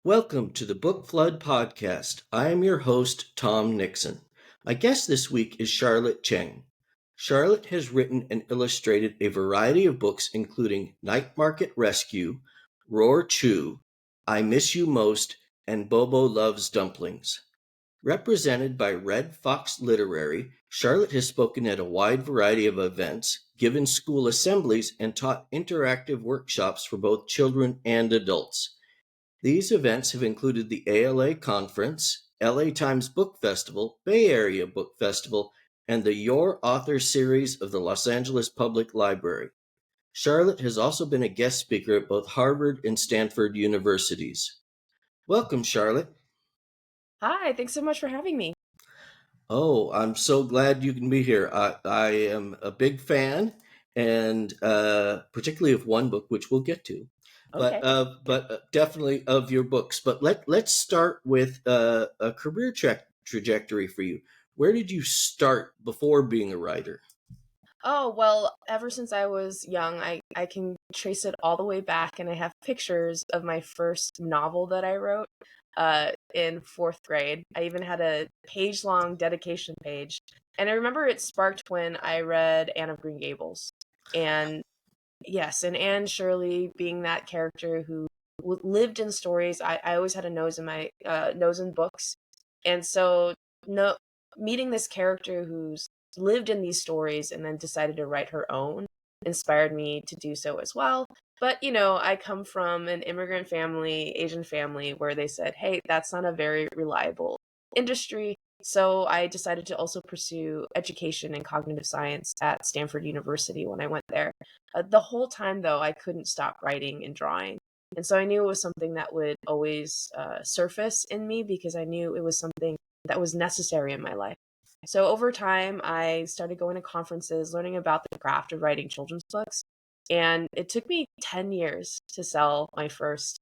Welcome to the Book Flood Podcast. I am your host, Tom Nixon. My guest this week is Charlotte Cheng. Charlotte has written and illustrated a variety of books, including Night Market Rescue, Roar Chew, I Miss You Most, and Bobo Loves Dumplings. Represented by Red Fox Literary, Charlotte has spoken at a wide variety of events, given school assemblies, and taught interactive workshops for both children and adults. These events have included the ALA Conference, LA Times Book Festival, Bay Area Book Festival, and the Your Author series of the Los Angeles Public Library. Charlotte has also been a guest speaker at both Harvard and Stanford universities. Welcome, Charlotte. Hi, thanks so much for having me. Oh, I'm so glad you can be here. I am a big fan, and particularly of one book, which we'll get to, but Okay. definitely of your books. But let's start with a career trajectory for you. Where did you start before being a writer? Oh, well, ever since I was young, I can trace it all the way back, and I have pictures of my first novel that I wrote in fourth grade. I even had a page-long dedication page. And I remember it sparked when I read Anne of Green Gables. And yes, and Anne Shirley being that character who lived in stories. I always had a nose in my nose in books. And so no meeting this character who's lived in these stories and then decided to write her own inspired me to do so as well. But I come from an immigrant family, Asian family, where they said, hey, that's not a very reliable industry. So I decided to also pursue education in cognitive science at Stanford University when I went there. The whole time, though, I couldn't stop writing and drawing. And so I knew it was something that would always surface in me because I knew it was something that was necessary in my life. So over time, I started going to conferences, learning about the craft of writing children's books. And it took me 10 years to sell my first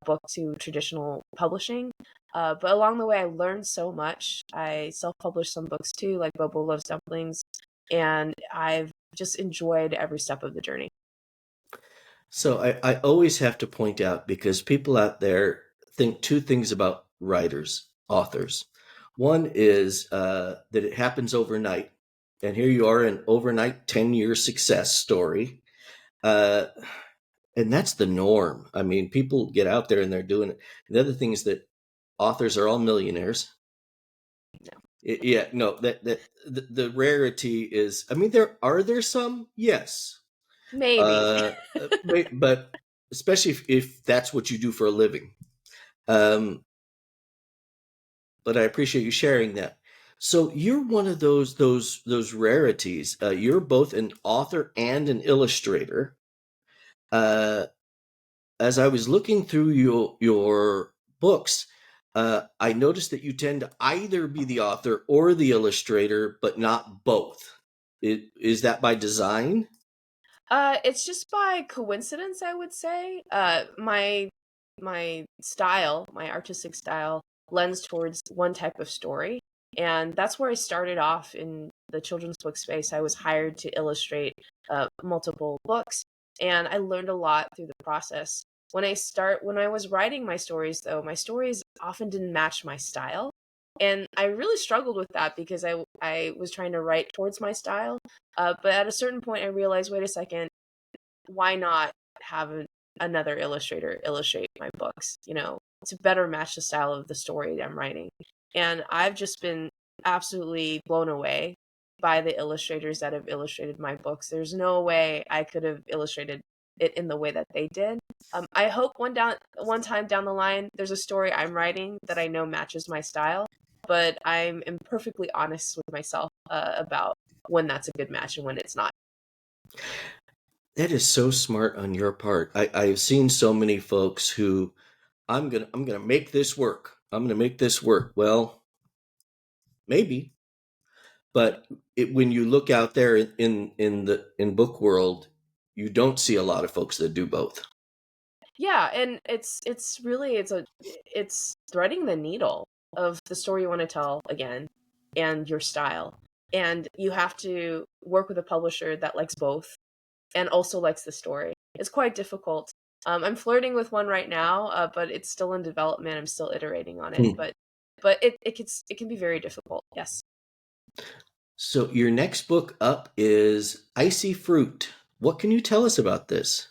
book to traditional publishing. But along the way, I learned so much. I self published some books too, like Bobo Loves Dumplings. And I've just enjoyed every step of the journey. So I always have to point out because people out there think two things about writers, authors. One is that it happens overnight, and here you are, an overnight 10-year success story. Uh, and that's the norm. I mean, people get out there and they're doing it. The other thing is that authors are all millionaires. No. Yeah, no, that the rarity is. I mean, there some, yes, Maybe. uh, but especially if that's what you do for a living. Um, but I appreciate you sharing that. So you're one of those rarities. You're both an author and an illustrator. Uh, as I was looking through your books, I noticed that you tend to either be the author or the illustrator, but not both. Is that by design? It's just by coincidence, I would say. My style, my artistic style, lends towards one type of story, and that's where I started off in the children's book space. I was hired to illustrate multiple books, and I learned a lot through the process. When I was writing my stories, though, my stories often didn't match my style, and I really struggled with that because I was trying to write towards my style. But at a certain point, I realized, wait a second, why not have another illustrator illustrate my books, to better match the style of the story that I'm writing? And I've just been absolutely blown away by the illustrators that have illustrated my books. There's no way I could have illustrated it in the way that they did. I hope one time down the line, there's a story I'm writing that I know matches my style, but am perfectly honest with myself about when that's a good match and when it's not. That is so smart on your part. I've seen so many folks who I'm gonna make this work. I'm gonna make this work. Well, maybe, but when you look out there in the in book world, you don't see a lot of folks that do both. Yeah, and it's threading the needle of the story you want to tell again and your style. And you have to work with a publisher that likes both and also likes the story. It's quite difficult. I'm flirting with one right now, but it's still in development. I'm still iterating on it, Hmm. but it can be very difficult. Yes. So your next book up is Icy Fruit. What can you tell us about this?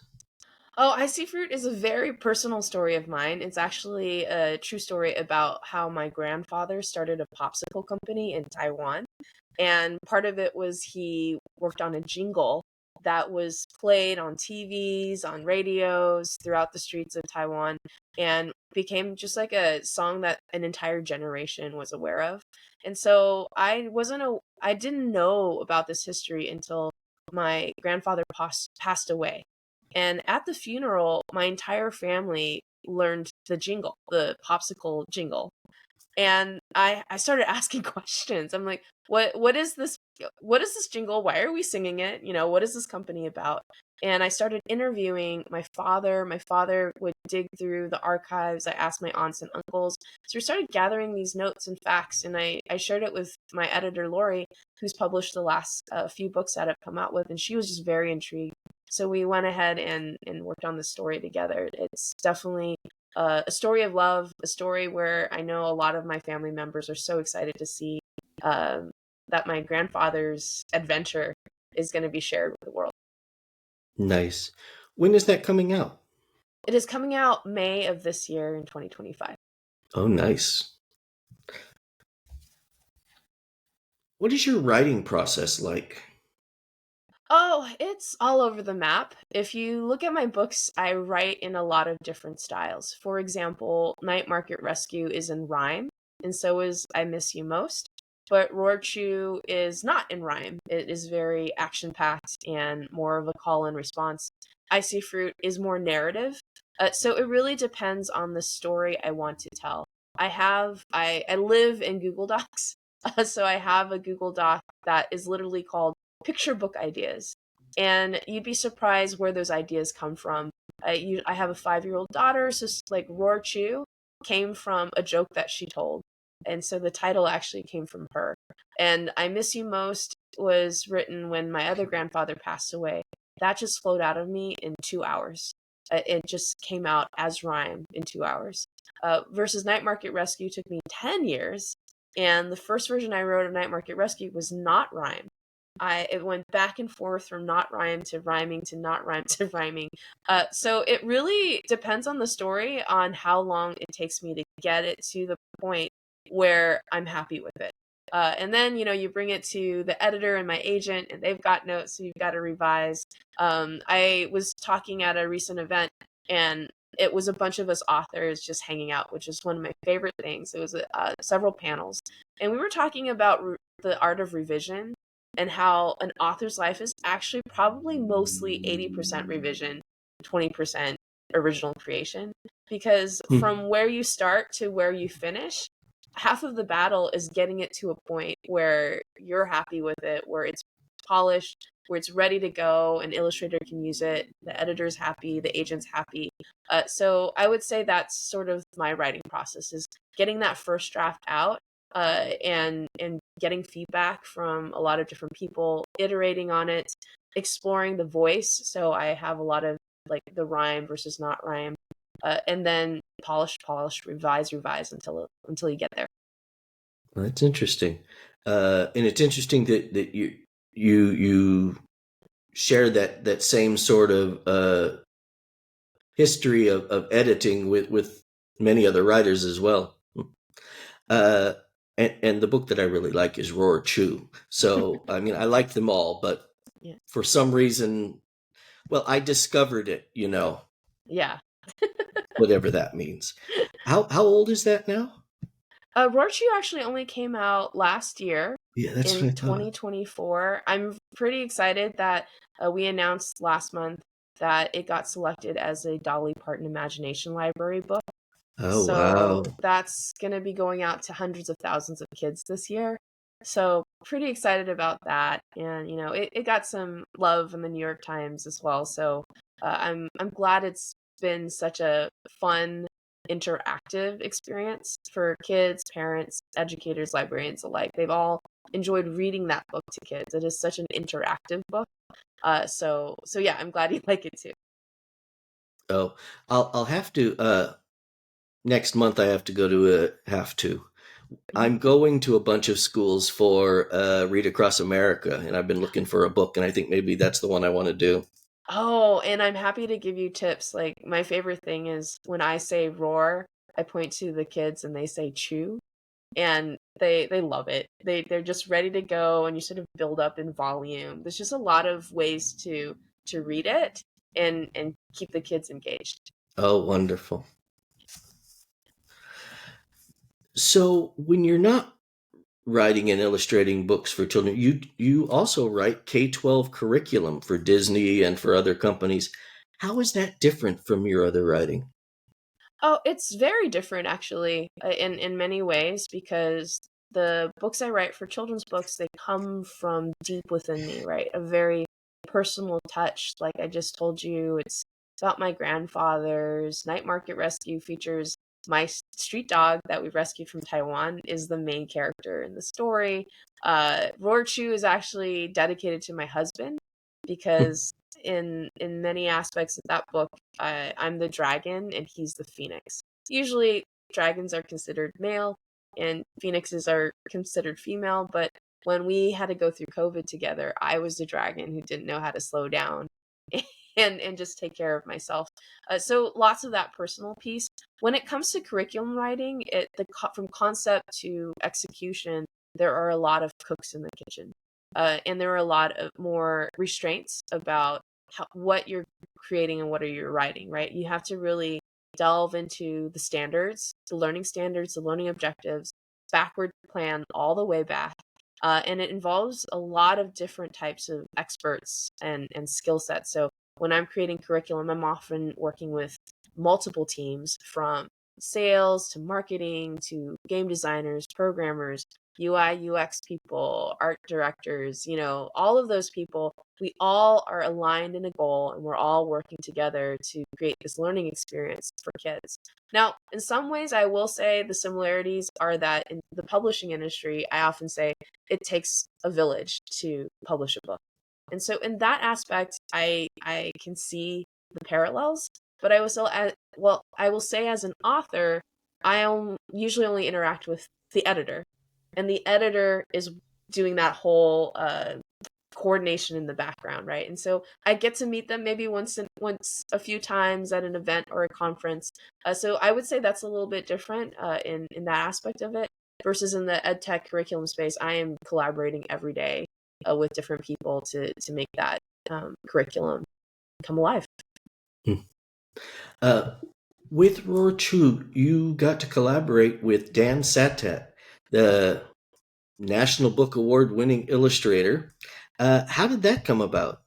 Oh, Icy Fruit is a very personal story of mine. It's actually a true story about how my grandfather started a popsicle company in Taiwan. And part of it was he worked on a jingle that was played on TVs, on radios throughout the streets of Taiwan, and became just like a song that an entire generation was aware of. And so I didn't know about this history until my grandfather passed away. And at the funeral, my entire family learned the jingle, the popsicle jingle. And I started asking questions. I'm like, what is this jingle? Why are we singing it? What is this company about? And I started interviewing my father. My father would dig through the archives. I asked my aunts and uncles. So we started gathering these notes and facts, and I shared it with my editor, Lori, who's published the last few books that I've come out with, and she was just very intrigued. So we went ahead and worked on the story together. It's definitely a story of love, a story where I know a lot of my family members are so excited to see um, that my grandfather's adventure is going to be shared with the world. Nice. When is that coming out? It is coming out May of this year in 2025. Oh, nice. What is your writing process like? Oh, it's all over the map. If you look at my books, I write in a lot of different styles. For example, Night Market Rescue is in rhyme, and so is I Miss You Most. But Roar Chew is not in rhyme. It is very action packed and more of a call and response. Icy Fruit is more narrative. So it really depends on the story I want to tell. I live in Google Docs, so I have a Google Doc that is literally called picture book ideas. And you'd be surprised where those ideas come from. I have a 5-year-old daughter, so like Roar Chew came from a joke that she told. And so the title actually came from her. And I Miss You Most was written when my other grandfather passed away. That just flowed out of me in 2 hours. It just came out as rhyme in 2 hours. Versus Night Market Rescue took me 10 years. And the first version I wrote of Night Market Rescue was not rhyme. It went back and forth from not rhyme to rhyming to not rhyme to rhyming. So it really depends on the story on how long it takes me to get it to the point where I'm happy with it. And then you bring it to the editor and my agent, and they've got notes, so you've got to revise. I was talking at a recent event, and it was a bunch of us authors just hanging out, which is one of my favorite things. It was several panels, and we were talking about the art of revision and how an author's life is actually probably mostly 80% revision, 20% original creation. Because Hmm. from where you start to where you finish, half of the battle is getting it to a point where you're happy with it, where it's polished, where it's ready to go, an illustrator can use it, the editor's happy, the agent's happy. So I would say that's sort of my writing process, is getting that first draft out, and getting feedback from a lot of different people, iterating on it, exploring the voice. So I have a lot of like the rhyme versus not rhyme, and then polish, revise until you get there. Well, that's interesting. And it's interesting that you share that same sort of history of editing with many other writers as well. Uh, and the book that I really like is Roar Chew. So I mean, I like them all, but Yeah, for some reason, well, I discovered it. yeah. Whatever that means. How old is that now? Rorchu actually only came out last year Yeah, that's in what I thought. 2024. I'm pretty excited that we announced last month that it got selected as a Dolly Parton Imagination Library book. Oh So wow. that's going to be going out to hundreds of thousands of kids this year. So pretty excited about that. And it got some love in the New York Times as well. So I'm glad it's been such a fun interactive experience for kids, parents, educators, librarians alike. They've all enjoyed reading that book to kids. It is such an interactive book. So yeah, I'm glad you like it too. Oh, I'll have to next month. I have to go to I'm going to a bunch of schools for Read Across America, and I've been looking for a book, and I think maybe that's the one I want to do. Oh, and I'm happy to give you tips. Like my favorite thing is when I say roar, I point to the kids and they say chew, and they love it. They're just ready to go, and you sort of build up in volume. There's just a lot of ways to read it and keep the kids engaged. Oh, wonderful. So when you're not writing and illustrating books for children, you also write K-12 curriculum for Disney and for other companies. How is that different from your other writing? Oh, it's very different actually, in many ways because the books I write for children's books, they come from deep within me, right? A very personal touch. Like I just told you, it's about my grandfather's. Night Market Rescue features my street dog that we rescued from Taiwan is the main character in the story. Roar Chu is actually dedicated to my husband because in many aspects of that book, I'm the dragon and he's the phoenix. Usually, dragons are considered male and phoenixes are considered female, but when we had to go through COVID together, I was the dragon who didn't know how to slow down and just take care of myself. So lots of that personal piece. When it comes to curriculum writing, from concept to execution, there are a lot of cooks in the kitchen, and there are a lot of more restraints about what you're creating and what are you writing, right? You have to really delve into the standards, the learning standards, the learning objectives, backward plan all the way back. And it involves a lot of different types of experts and skill sets. So when I'm creating curriculum, I'm often working with multiple teams from sales to marketing to game designers, programmers, UI, UX people, art directors, all of those people, we all are aligned in a goal and we're all working together to create this learning experience for kids. Now, in some ways, I will say the similarities are that in the publishing industry, I often say it takes a village to publish a book. And so in that aspect, I can see the parallels, but I will still, I will say as an author, usually only interact with the editor, and the editor is doing that whole coordination in the background, right? And so I get to meet them maybe once a few times at an event or a conference. So I would say that's a little bit different in that aspect of it versus in the ed tech curriculum space. I am collaborating every day with different people to make that curriculum come alive. Hmm. Uh, with Roar Chu, you got to collaborate with Dan Satat, the National Book Award winning illustrator. How did that come about?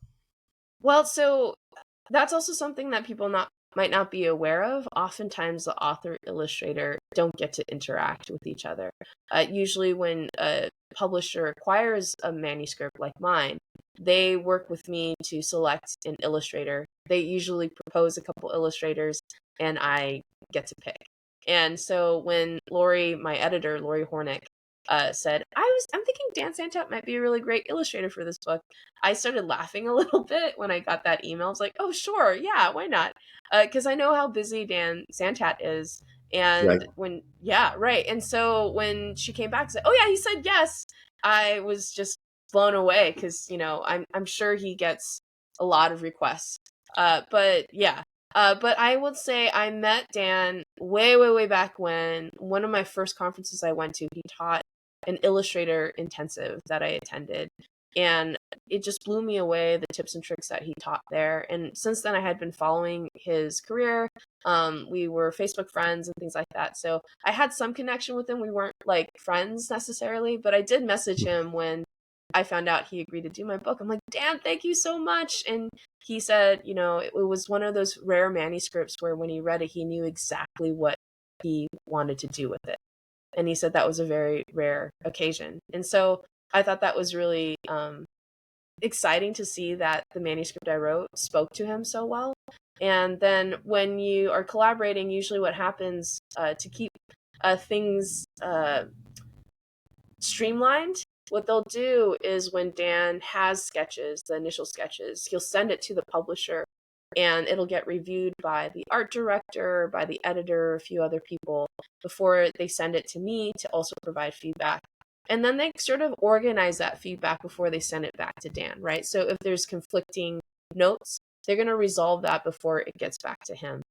Well, so that's also something that people not might not be aware of. Oftentimes, the author illustrator don't get to interact with each other. Usually, when a publisher acquires a manuscript like mine, they work with me to select an illustrator. They usually propose a couple illustrators, and I get to pick. And so when Lori, my editor, Lori Hornick, said, I'm thinking Dan Santat might be a really great illustrator for this book. I started laughing a little bit when I got that email. I was like, oh, sure, yeah, why not? Because I know how busy Dan Santat is. Right. And yeah, right. And so when she came back and said, oh, yeah, he said yes, I was just blown away because, I'm sure he gets a lot of requests. But yeah, but I would say I met Dan way, way, way back when one of my first conferences I went to, he taught an illustrator intensive that I attended. And it just blew me away the tips and tricks that he taught there. And since then, I had been following his career. We were Facebook friends and things like that. So I had some connection with him. We weren't like friends necessarily, but I did message him when I found out he agreed to do my book. I'm like, Dan, thank you so much. And he said, it was one of those rare manuscripts where when he read it, he knew exactly what he wanted to do with it. And he said that was a very rare occasion. And so I thought that was really exciting to see that the manuscript I wrote spoke to him so well. And then when you are collaborating, usually what happens to keep things streamlined, what they'll do is when Dan has sketches, the initial sketches, he'll send it to the publisher and it'll get reviewed by the art director, by the editor, a few other people before they send it to me to also provide feedback. And then they sort of organize that feedback before they send it back to Dan, right? So if there's conflicting notes, they're going to resolve that before it gets back to him.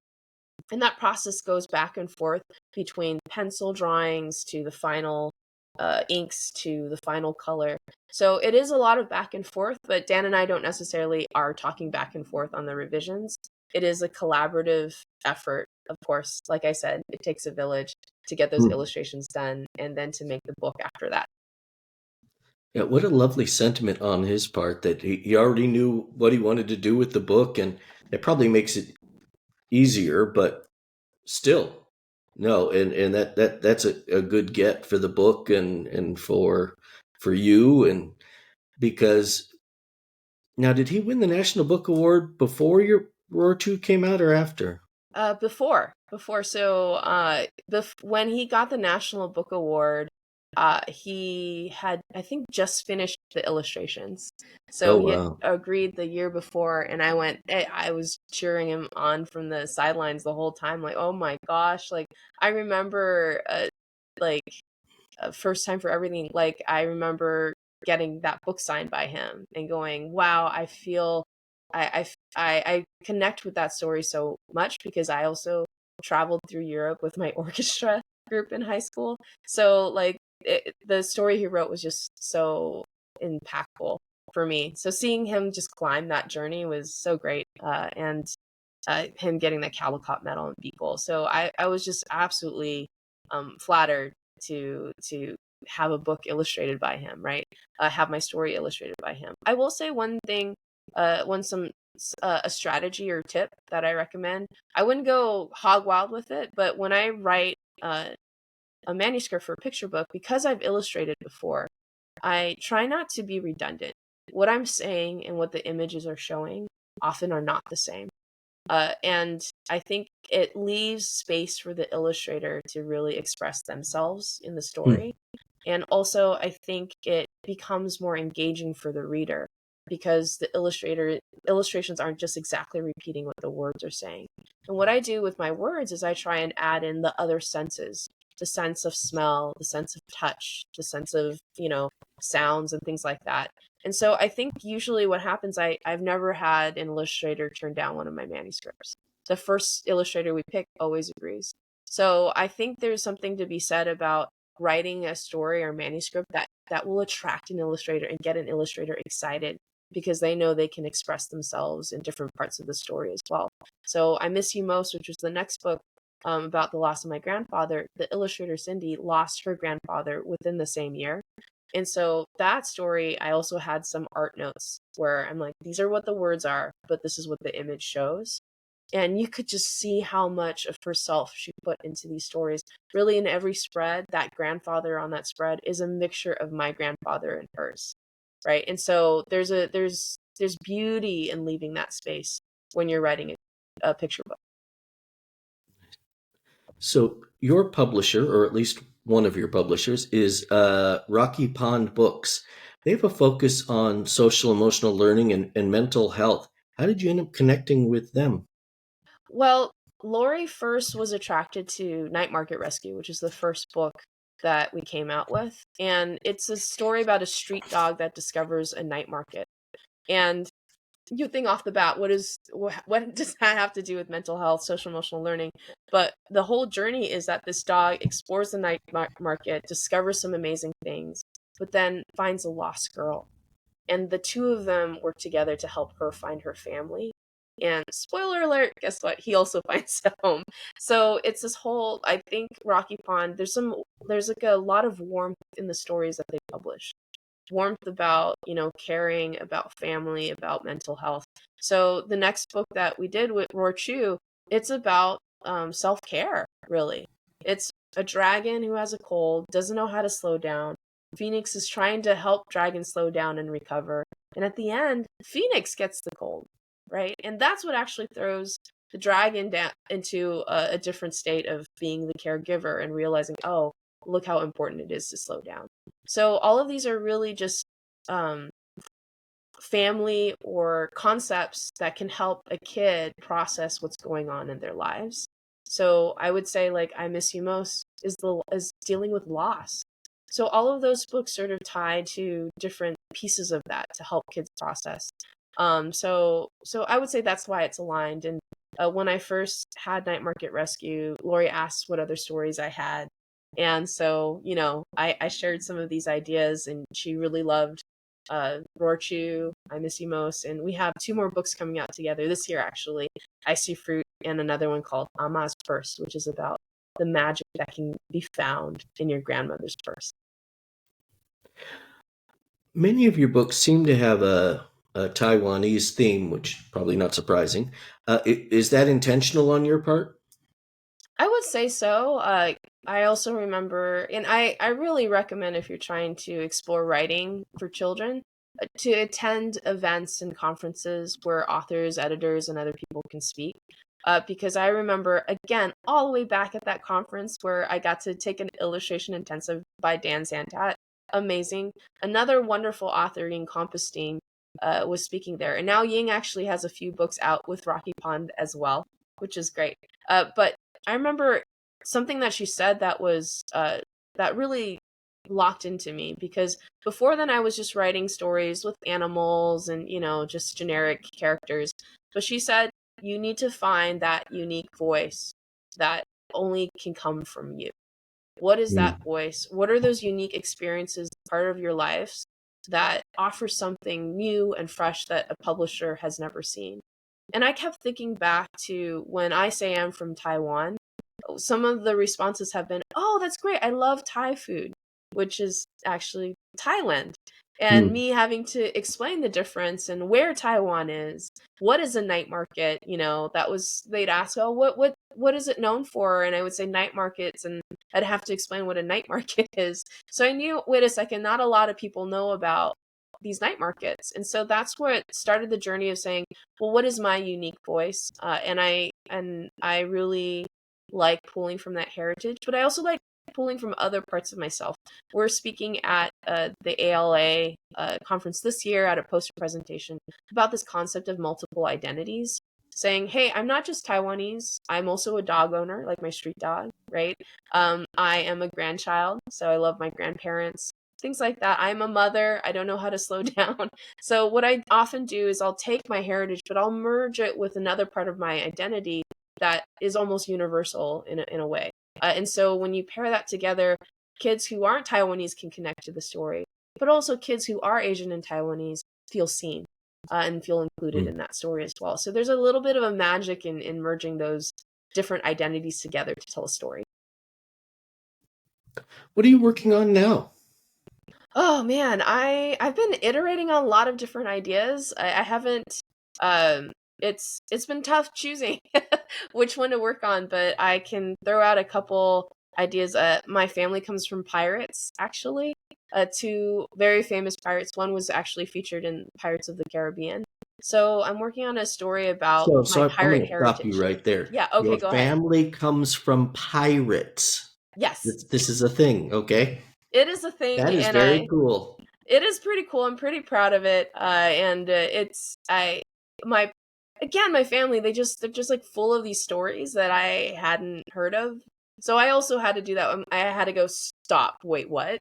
And that process goes back and forth between pencil drawings to the final inks to the final color. So it is a lot of back and forth, but Dan and I don't necessarily are talking back and forth on the revisions. It is a collaborative effort, of course. Like I said, it takes a village to get those illustrations done and then to make the book after that. Yeah, what a lovely sentiment on his part that he already knew what he wanted to do with the book, and it probably makes it easier, but still, no, and that's a good get for the book and for you, and because now, did he win the National Book Award before your Roar 2 came out or after? Before. So, when he got the National Book Award, he had, I think, just finished the illustrations. So Oh he had wow. agreed the year before, and I was cheering him on from the sidelines the whole time, like, oh my gosh, like I remember, like first time for everything. Like I remember getting that book signed by him and going, wow, I feel I connect with that story so much because I also traveled through Europe with my orchestra group in high school. So like the story he wrote was just so impactful for me. So seeing him just climb that journey was so great. And him getting the Caldecott medal in Beagle. So I was just absolutely flattered to have a book illustrated by him, right? Have my story illustrated by him. I will say one thing, a strategy or tip that I recommend. I wouldn't go hog wild with it, but when I write a manuscript for a picture book, because I've illustrated before, I try not to be redundant. What I'm saying and what the images are showing often are not the same. And I think it leaves space for the illustrator to really express themselves in the Hmm. story. And also, I think it becomes more engaging for the reader because the illustrations aren't just exactly repeating what the words are saying. And what I do with my words is I try and add in the other senses, the sense of smell, the sense of touch, the sense of, sounds and things like that. And so I think usually what happens, I've never had an illustrator turn down one of my manuscripts. The first illustrator we pick always agrees. So I think there's something to be said about writing a story or manuscript that will attract an illustrator and get an illustrator excited because they know they can express themselves in different parts of the story as well. So I Miss You Most, which was the next book about the loss of my grandfather, the illustrator Cindy lost her grandfather within the same year. And so that story, I also had some art notes where I'm like, these are what the words are, but this is what the image shows. And you could just see how much of herself she put into these stories. Really, in every spread, that grandfather on that spread is a mixture of my grandfather and hers, right? And so there's beauty in leaving that space when you're writing a picture book. So your publisher, or at least one of your publishers, is Rocky Pond Books. They have a focus on social emotional learning and mental health. How did you end up connecting with them? Well, Lori first was attracted to Night Market Rescue, which is the first book that we came out with. And it's a story about a street dog that discovers a night market. And you think off the bat, what does that have to do with mental health, social emotional learning? But the whole journey is that this dog explores the night market, discovers some amazing things, but then finds a lost girl. And the two of them work together to help her find her family. And spoiler alert, guess what? He also finds a home. So it's this whole, I think Rocky Pond, there's like a lot of warmth in the stories that they publish. Warmth about, caring, about family, about mental health. So the next book that we did with Roar Chu, it's about self-care, really. It's a dragon who has a cold, doesn't know how to slow down. Phoenix is trying to help dragon slow down and recover. And at the end, Phoenix gets the cold, right? And that's what actually throws the dragon down into a different state of being the caregiver and realizing, oh, look how important it is to slow down. So all of these are really just um, family or concepts that can help a kid process what's going on in their lives. So I would say like I Miss You Most is dealing with loss. So all of those books sort of tie to different pieces of that to help kids process. So I would say that's why it's aligned. And when I first had Night Market Rescue, Lori asked what other stories I had. And so, I shared some of these ideas, and she really loved Rorchu, I Miss You Most, and we have two more books coming out together this year, actually, Icy Fruit, and another one called Ama's Purse, which is about the magic that can be found in your grandmother's purse. Many of your books seem to have a Taiwanese theme, which probably not surprising. Is that intentional on your part? I would say so. I also remember, and I really recommend if you're trying to explore writing for children, to attend events and conferences where authors, editors, and other people can speak. Because I remember, again, all the way back at that conference where I got to take an illustration intensive by Dan Santat. Amazing. Another wonderful author, Ying Compostine, was speaking there. And now Ying actually has a few books out with Rocky Pond as well, which is great. But I remember something that she said that was that really locked into me, because before then I was just writing stories with animals and just generic characters. But she said you need to find that unique voice that only can come from you. What is that Mm. voice? What are those unique experiences part of your lives that offer something new and fresh that a publisher has never seen? And I kept thinking back to when I say I'm from Taiwan. Some of the responses have been, "Oh, that's great. I love Thai food," which is actually Thailand. And Mm. me having to explain the difference and where Taiwan is, what is a night market, they'd ask, "Oh, what is it known for?" And I would say night markets, and I'd have to explain what a night market is. So I knew, wait a second, not a lot of people know about these night markets. And so that's what started the journey of saying, well, what is my unique voice? And I really like pulling from that heritage, but I also like pulling from other parts of myself. We're speaking at the ALA conference this year at a poster presentation about this concept of multiple identities, saying, hey, I'm not just Taiwanese, I'm also a dog owner, like my street dog, right? I am a grandchild, so I love my grandparents, things like that. I'm a mother, I don't know how to slow down. So what I often do is I'll take my heritage, but I'll merge it with another part of my identity that is almost universal in a way. And so when you pair that together, kids who aren't Taiwanese can connect to the story, but also kids who are Asian and Taiwanese feel seen and feel included Mm. in that story as well. So there's a little bit of a magic in merging those different identities together to tell a story. What are you working on now? Oh man, I've been iterating on a lot of different ideas. I haven't it's been tough choosing which one to work on, but I can throw out a couple ideas. My family comes from pirates, actually. Two very famous pirates. One was actually featured in Pirates of the Caribbean. So I'm working on a story about So, my so I'm pirate going to stop you heritage. right there. Yeah, okay, Your go ahead. family comes from pirates. Yes, This is a thing, okay? it is a thing, That is and very cool. it is pretty cool. I'm pretty proud of it. And it's my again, my family, they're just like full of these stories that I hadn't heard of. So I also had to do that. I had to go, stop. Wait, what?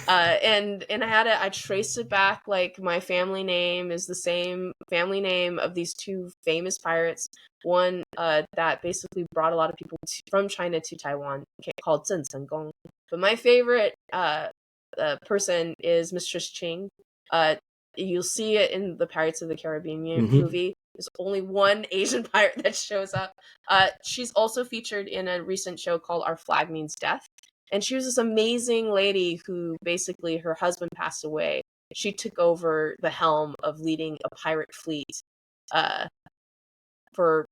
And I traced it back. Like my family name is the same family name of these two famous pirates. One that basically brought a lot of people from China to Taiwan, called Zheng Cenggong. But my favorite person is Mistress Cheng. Uh, you'll see it in the Pirates of the Caribbean Hmm. movie. There's only one Asian pirate that shows up. She's also featured in a recent show called Our Flag Means Death. And she was this amazing lady who basically her husband passed away. She took over the helm of leading a pirate fleet uh, for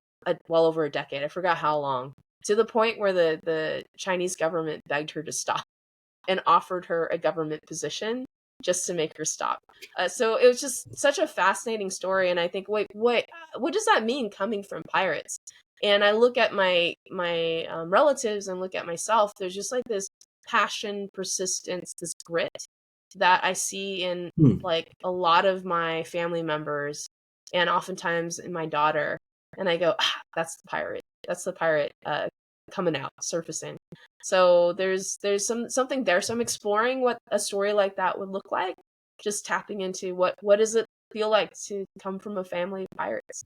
well over a decade. I forgot how long. To the point where the Chinese government begged her to stop and offered her a government position just to make her stop. So it was just such a fascinating story, and I think, wait, what does that mean coming from pirates? And I look at my relatives and look at myself. There's just like this passion, persistence, this grit that I see in like a lot of my family members, and oftentimes in my daughter. And I go, that's the pirate. That's the pirate coming out, surfacing. So there's something there. So I'm exploring what a story like that would look like. Just tapping into what does it feel like to come from a family of pirates.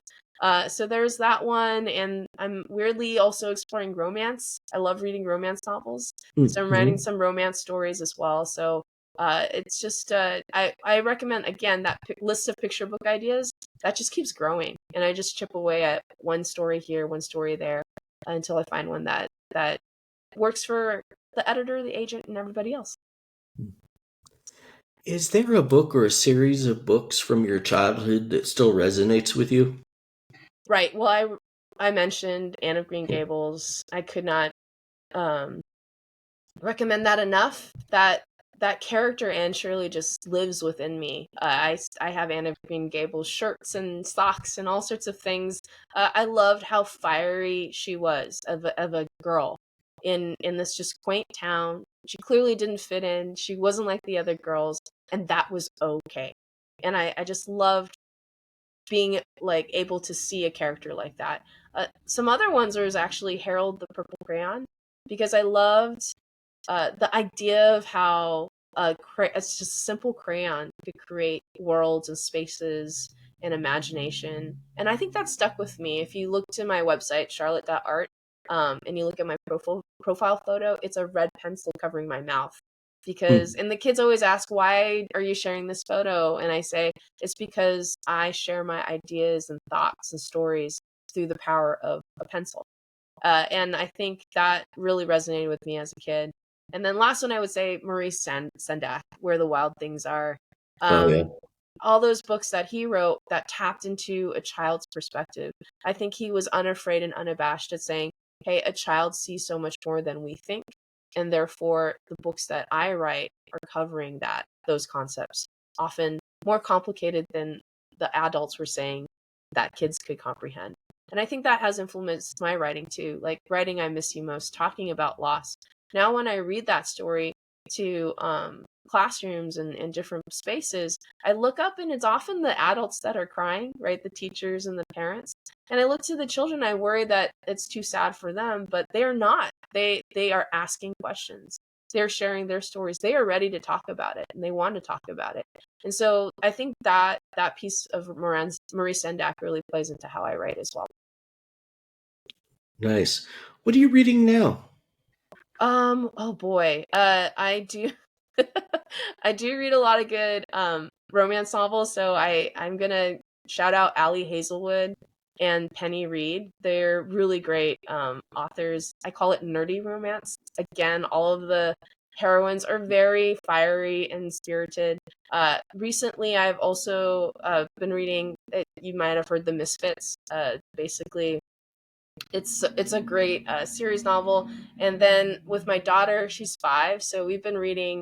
So there's that one, and I'm weirdly also exploring romance. I love reading romance novels, so I'm writing some romance stories as well. So it's just I recommend again that list of picture book ideas that just keeps growing, and I just chip away at one story here, one story there, until I find one that works for the editor, the agent, and everybody else. Is there a book or a series of books from your childhood that still resonates with you? Right. Well, I mentioned Anne of Green Gables. I could not recommend that enough. That character Anne Shirley just lives within me. I have Anne of Green Gables shirts and socks and all sorts of things. I loved how fiery she was of a girl in this just quaint town. She clearly didn't fit in. She wasn't like the other girls, and that was okay. And I just loved being like able to see a character like that. Some other ones was actually Harold the Purple Crayon, because I loved the idea of how it's just a simple crayon could create worlds and spaces and imagination. And I think that stuck with me. If you look to my website, charlotte.art, and you look at my profile photo, it's a red pencil covering my mouth. Because, and the kids always ask, why are you sharing this photo? And I say, it's because I share my ideas and thoughts and stories through the power of a pencil. And I think that really resonated with me as a kid. And then last one, I would say Maurice Sendak, Where the Wild Things Are. Oh, yeah. All those books that he wrote that tapped into a child's perspective. I think he was unafraid and unabashed at saying, hey, a child sees so much more than we think. And therefore, the books that I write are covering those concepts, often more complicated than the adults were saying that kids could comprehend. And I think that has influenced my writing too. Like writing I Miss You Most, talking about loss. Now, when I read that story to classrooms and different spaces, I look up and it's often the adults that are crying, right? The teachers and the parents. And I look to the children, I worry that it's too sad for them, but they're not. They are asking questions. They're sharing their stories. They are ready to talk about it, and they want to talk about it. And so I think that piece of Maurice Sendak really plays into how I write as well. Nice. What are you reading now? Oh boy. I do I do read a lot of good romance novels, so I'm gonna shout out Allie Hazelwood and Penny Reed. They're really great authors. I call it nerdy romance. Again, all of the heroines are very fiery and spirited. Recently, I've also been reading, you might have heard The Misfits. Basically, it's a great series novel. And then with my daughter, she's 5, so we've been reading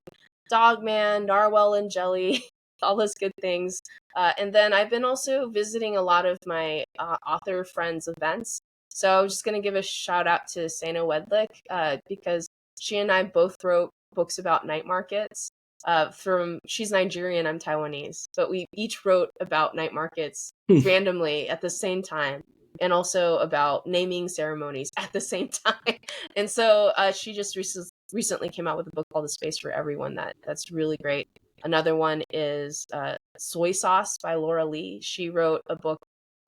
Dogman, Narwhal and Jelly, all those good things. And then I've been also visiting a lot of my author friends' events. So I was just going to give a shout out to Sana Wedlick, because she and I both wrote books about night markets. She's Nigerian, I'm Taiwanese, but we each wrote about night markets randomly at the same time, and also about naming ceremonies at the same time. And so she just recently came out with a book called A Space for Everyone that's really great. Another one is Soy Sauce by Laura Lee. She wrote a book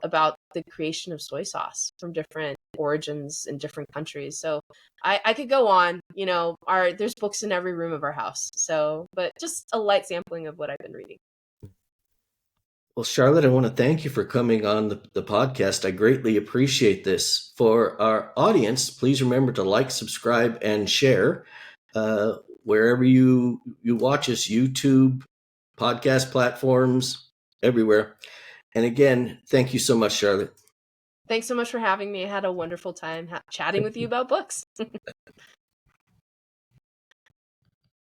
about the creation of soy sauce from different origins in different countries. So I could go on, there's books in every room of our house. So, but just a light sampling of what I've been reading. Well, Charlotte, I want to thank you for coming on the podcast. I greatly appreciate this. For our audience, please remember to like, subscribe, and share wherever you watch us, YouTube, podcast platforms, everywhere. And again, thank you so much, Charlotte. Thanks so much for having me. I had a wonderful time chatting with you about books.